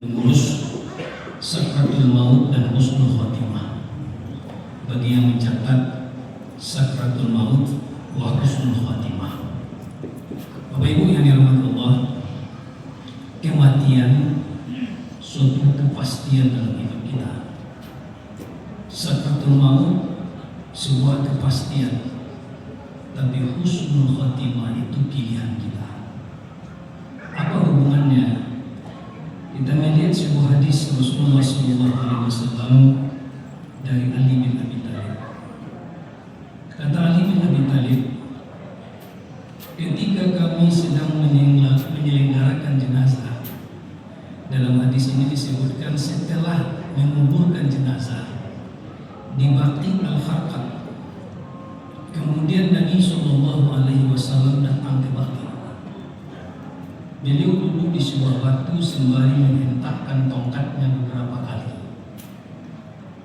mengurus sakratul maut dan husnul khotimah. Bagi yang mencatat sakratul maut wa husnul khotimah. Bapak Ibu yang dirahmati Allah, kematian suatu kepastian dalam hidup kita. Sakratul maut sebuah kepastian, tapi husnul khotimah itu pilihan kita. Apa hubungannya? Kita melihat sebuah hadis Rasulullah SAW dari Ali bin Abi Thalib. Kata Ali bin Abi Thalib, ketika kami sedang menyelenggarakan jenazah, dalam hadis ini disebutkan setelah menguburkan jenazah di Baqi al-Kharqad, kemudian Nabi SAW datang ke Baqi. Beliau duduk di sebuah batu sembari menghentakkan tongkatnya beberapa kali.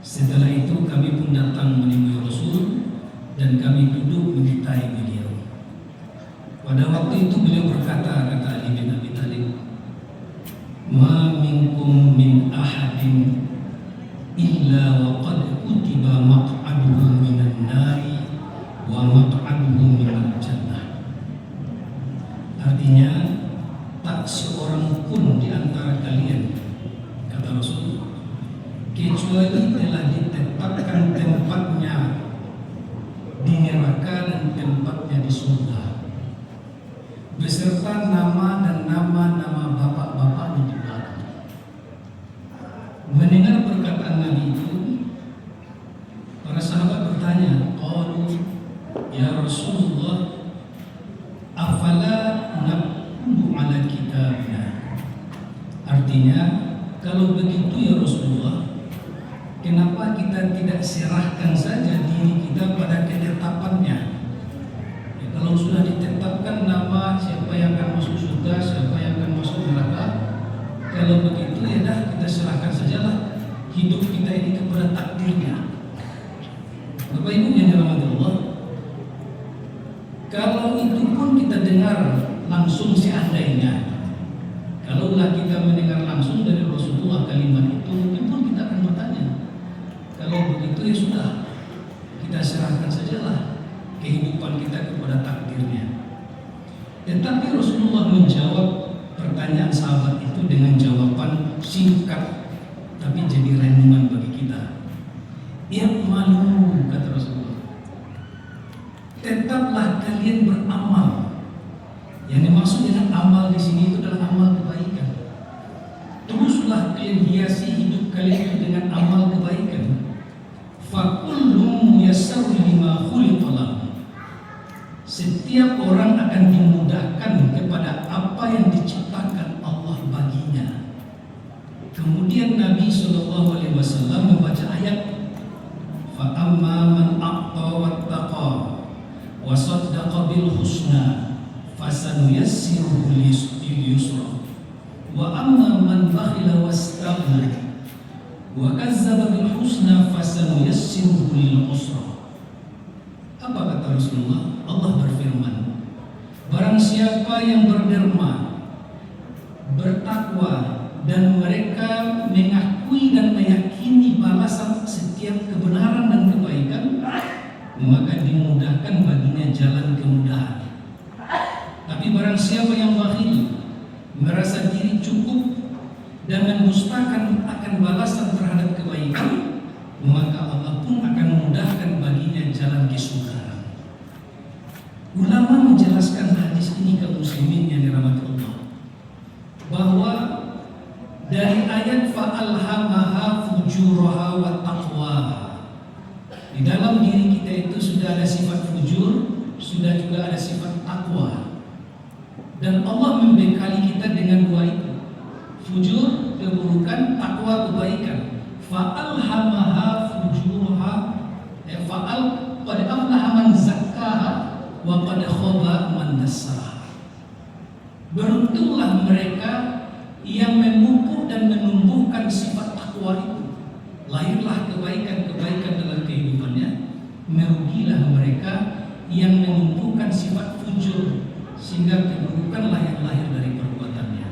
Setelah itu kami pun datang menemui Rasul dan kami duduk menyertai beliau. Pada waktu itu beliau berkata, kata Ali bin Abi Thalib, "Ma minkum min ahadin illa wa qad kutiba maq'aduhu minan nari wa maq'aduhu minal jannah." Artinya, tak seorang pun di antara kalian, kata Rasul, kecuali telah ditetapkan tempatnya di neraka dan tempatnya di surga, beserta nama dan nama-nama bapak-bapaknya di belakang. Mendengar perkataan Nabi itu, para sahabat bertanya, qalu ya Rasulullah, afala ala kitabina. Artinya, kalau begitu ya Rasulullah, kenapa kita tidak serahkan saja diri kita pada ketetapannya? Ya, kalau sudah ditetapkan nama siapa yang akan masuk surga, siapa yang akan masuk neraka, kalau begitu ya dah kita serahkan sajalah hidup kita ini kepada takdirnya. Bapak Ibu yang dirahmati Allah, kalau itu pun kita dengar langsung seandainya, kalaulah kita mendengar langsung dari Rasulullah kalimat itu, mungkin pun kita akan bertanya, kalau begitu ya sudah, kita serahkan sajalah kehidupan kita kepada takdirnya. Tetapi Rasulullah menjawab pertanyaan sahabat itu dengan jawaban singkat, tapi jadi renungan bagi kita. "I'malu," kata Rasulullah, "tetaplah kalian beramal." Yang dimaksud dengan amal di sini itu adalah amal kebaikan. Teruslah kalian hiasi hidup kalian itu dengan amal kebaikan. Fakullum yassaru lima khuliqa lahu. Setiap orang akan dimudahkan kepada apa yang diciptakan Allah baginya. Kemudian Nabi SAW membaca ayat, fa amma man a'ta wattaqa wa saddaqa bil husna fasanuyassiruhu lil yusra wa amma man bakhila wastaghna wa kazzaba bil husna fasanuyassiruhu lil usra. Apa kata Rasulullah? Allah berfirman, barang siapa yang berderma, bertakwa, dan mereka mengakui dan meyakini balasan setiap kebenaran dan kebaikan, maka dimudahkan baginya jalan kemudahan. Tapi barang siapa yang bakhil, merasa diri cukup dan mendustakan akan balasan terhadap kebaikan, maka Allah pun akan memudahkan baginya jalan kesukaran. Ulama menjelaskan hadis ini ke muslimin yang dirahmati Allah, bahwa dari ayat fa'alhamaha fujuraha wa taqwaha, di dalam diri kita itu sudah ada sifat fujur, sudah juga ada sifat takwa. Dan Allah membekali kita dengan dua itu, fujur keburukan, takwa kebaikan. Fa'alhamaha fujurha, fa'al qad aflaha man zakkaha wa qad khaba man dassaha. Beruntunglah mereka yang memupuk dan menumbuhkan sifat takwa itu, lahirlah kebaikan-kebaikan dalam kehidupannya. Merugilah mereka yang menumbuhkan sifat fujur, sehingga keburukanlah yang lahir dari perbuatannya.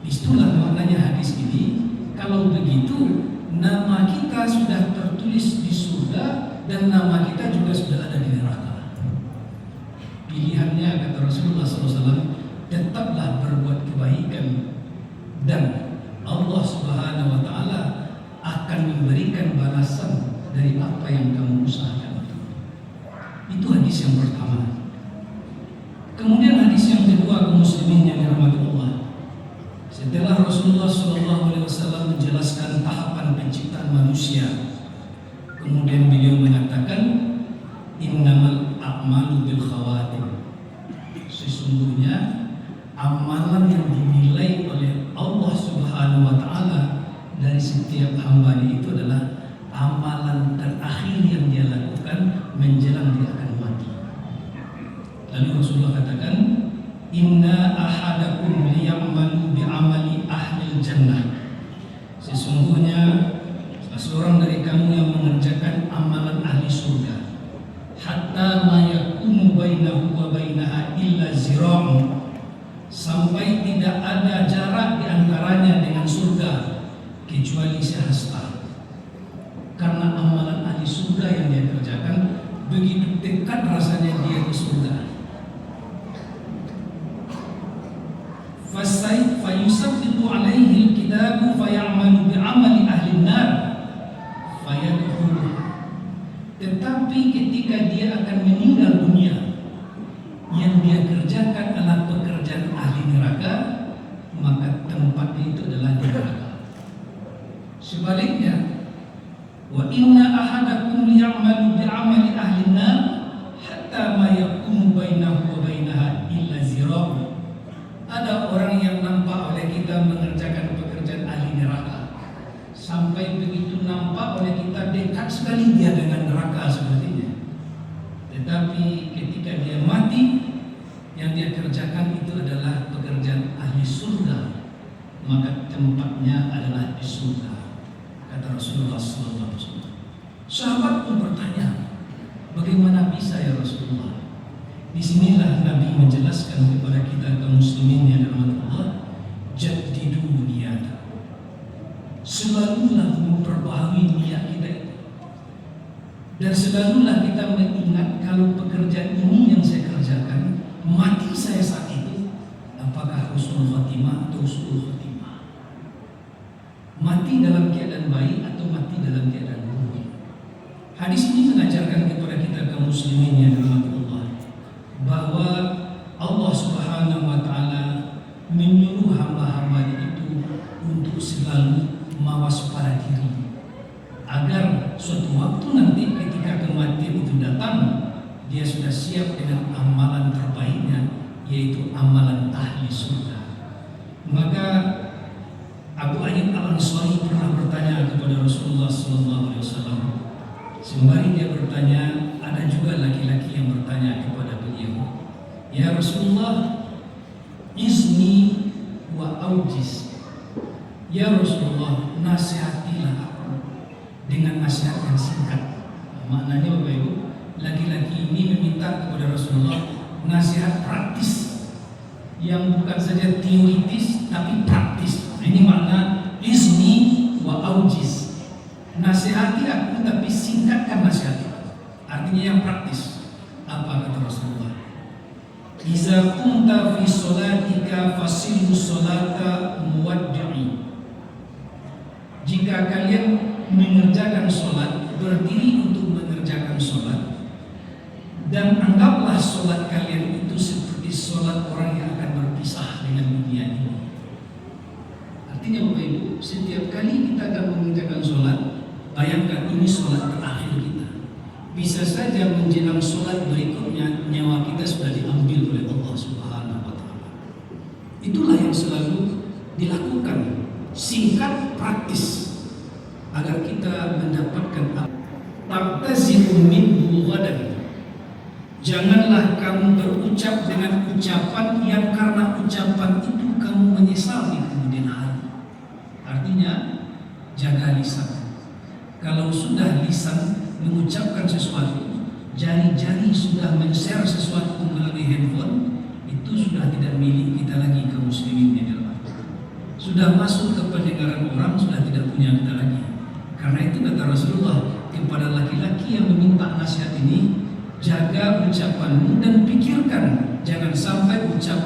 Itulah maknanya hadis ini. dan nama kita juga sudah ada di neraka. Pilihannya, kata Rasulullah SAW, tetaplah berbuat kebaikan dan Allah Subhanahu wa Ta'ala akan memberikan balasan dari apa yang kamu usahakan. Itu hadis yang pertama. Kemudian hadis yang kedua, kaum muslimin yang dirahmati Allah. Setelah Rasulullah SAW menjelaskan tahapan penciptaan manusia, kemudian beliau mengatakan, innamal a'malu bil khawatim. Sesungguhnya amalan yang dinilai oleh Allah Subhanahu wa Ta'ala dari setiap hambanya itu adalah amalan terakhir yang dia lakukan menjelang dia akan mati. Lalu Rasulullah katakan, inna ahadakum liya'malu bi'amali ahli jannah. Sesungguhnya seorang dari kamu yang mengerjakan amalan ahli surga, hatta ma yakunu bainahu wa bainaha illa zira'un, sampai tidak ada jarak di antaranya dengan surga kecuali sehasta. Karena amalan ahli surga yang dia kerjakan begitu dekat rasanya dia ke surga. Fayusabbitu alaihi alkitabu fayamalu bi'amali ahli nar fayadkhulu. Tetapi ketika dia akan meninggal dunia, yang dia kerjakan adalah pekerjaan ahli neraka, maka tempatnya itu adalah di neraka. Sebaliknya, wa inna ahadakum liya'malu bi'amali ahli nar hatta ma yakunu bainahu wa bainaha illa zira'un. Ada orang yang nampak oleh kita mengerjakan pekerjaan ahli neraka, sampai begitu nampak oleh kita dekat sekali dia dengan neraka sepertinya. Tetapi ketika dia mati, yang dia kerjakan itu adalah pekerjaan ahli surga, maka tempatnya adalah di surga, kata Rasulullah SAW. Sahabat pun bertanya, bagaimana bisa ya Rasulullah? Disinilah Nabi menjelaskan kepada kita kaum muslimin yang dirahmati Allah, jaddidu niyata. Selalulah memperbaharui niat kita itu. Dan selalulah kita mengingat kalau pekerjaan ini yang saya kerjakan, mati saya saat itu, apakah husnul khatimah atau su'ul khatimah? Mati dalam keadaan baik atau mati dalam keadaan buruk? Hadis ini mengajarkan kepada kita kaum muslimin yang dirahmati Allah bahwa Allah Subhanahu wa Ta'ala menyuruh hamba-hambanya itu untuk selalu mawas pada diri, agar suatu waktu nanti ketika kematian itu datang, dia sudah siap dengan amalan terbaiknya, yaitu amalan ahli surga. Maka Abu Ayyub Al-Ansari pernah bertanya kepada Rasulullah SAW. Sembari dia bertanya, ada juga laki-laki yang bertanya kepada beliau, ya Rasulullah, izni wa aujiz. Ya Rasulullah, nasihatilah aku dengan nasihat yang singkat. Maknanya Bapak Ibu, laki-laki ini meminta kepada Rasulullah nasihat praktis, yang bukan saja teoritis tapi praktis. Ini makna izni wa aujiz. Nasihati aku tapi singkatkan nasihat. Artinya yang praktis. Apa kata Rasulullah? Iza kunta fi sholatika fasilhu sholata muwaddi'i. Jika kalian mengerjakan sholat, berdiri untuk mengerjakan sholat, dan anggaplah sholat kalian itu seperti sholat orang yang akan berpisah dengan dunia ini. Artinya Bapak Ibu, setiap kali kita akan mengerjakan sholat, bayangkan ini sholat terakhir kita. Bisa saja menjelang sholat berikutnya nyawa kita sudah diambil oleh Allah Subhanahu wa Ta'ala. Itulah yang selalu dilakukan, singkat, praktis, agar kita mendapatkan ta'tazimu minhu ghadan. Janganlah kamu berucap dengan ucapan yang karena ucapan itu kamu menyesal di kemudian hari. Artinya jaga lisan. Kalau sudah lisan mengucapkan sesuatu, jari-jari sudah men-share sesuatu melalui handphone, itu sudah tidak milik kita lagi kaum muslimin yang dirahmati. Sudah masuk ke pendengaran orang, sudah tidak punya kita lagi. Karena itu kata kata Rasulullah kepada laki-laki yang meminta nasihat ini, jaga ucapanmu dan pikirkan, jangan sampai ucapan